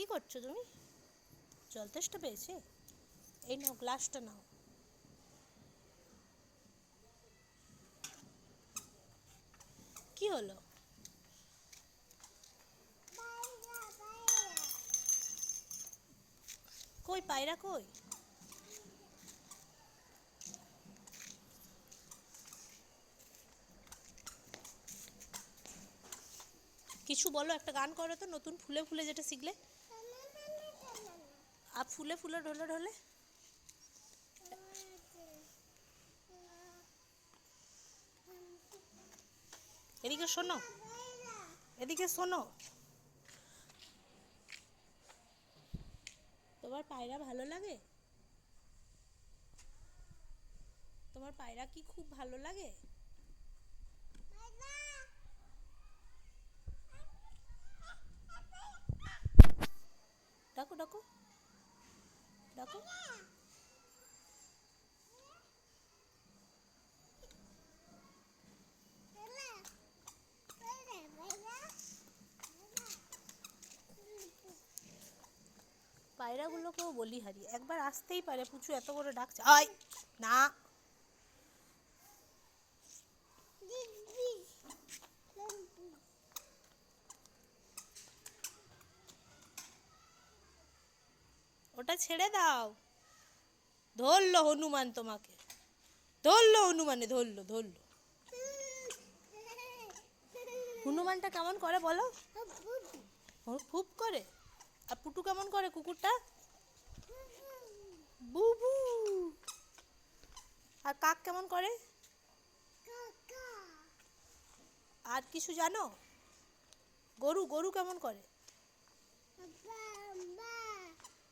কি করছো তুমি? জল তেষ্টা পেয়েছে? এই নাও, গ্লাসটা নাও। কি হলো? কই পায়রা কই? কিছু বলো, একটা গান করো তো, নতুন ফুলে ফুলে যেটা শিখলে। আর ফুলে ফুলে ঢলে ঢলে। এদিকে শোনো, এদিকে শোনো। তোমার পায়রা ভালো লাগে? তোমার পায়রা কি খুব ভালো লাগে? ডাকো ডাকো ডাকো। পায়রাগুলোকেও বলি হারিয়ে, একবার আসতেই পারে। পুচু এত করে ডাকছে। আয় না, ওটা ছেড়ে দাও। ধরলো হনুমান তোমাকে, ধরলো হনুমানে, ধরলো ধরলো। হনুমানটা কেমন করে বলো? ফুপ করে। আর পুটু কেমন করে কুকুরটা? বুবু। আর কাক কেমন করে? আর কিছু জানো? গরু, গরু কেমন করে?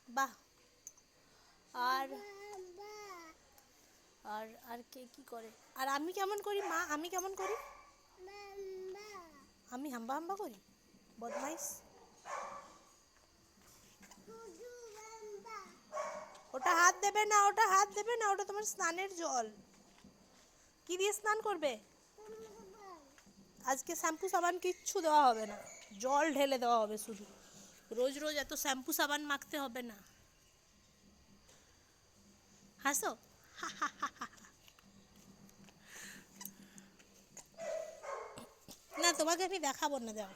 বাহ। আর আর আর কে কি করে? আর আমি কেমন করি মা? আমি কেমন করি? আমি হাম্বা হাম্বা করি, বদমাইশ। ওটা হাত দেবে না, ওটা হাত দেবে না, ওটা তোমার স্নানের জল। কি দিয়ে স্নান করবে? আজকে শ্যাম্পু সাবান কিচ্ছু দেওয়া হবে না, জল ঢেলে দেওয়া হবে শুধু। রোজ রোজ এত শ্যাম্পু সাবান মাখতে হবে না। হাসো। না, তোমাকে আমি দেখাবো না, যাও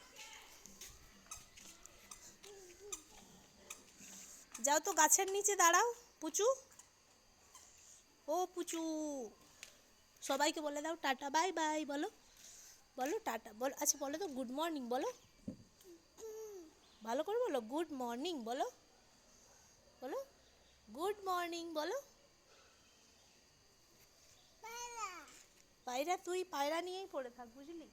যাও তো, গাছের নিচে দাঁড়াও। পুচু, ও পুচু, সবাইকে বলে দাও টাটা বাই বাই। বলো, বলো টাটা বলো। আচ্ছা বলো তো গুড মর্নিং বলো, ভালো করে বলো। গুড মর্নিং বলো, বলো গুড মর্নিং বলো। পায়রা, তুই পায়রা নিয়েই পড়ে থাক, বুঝলি?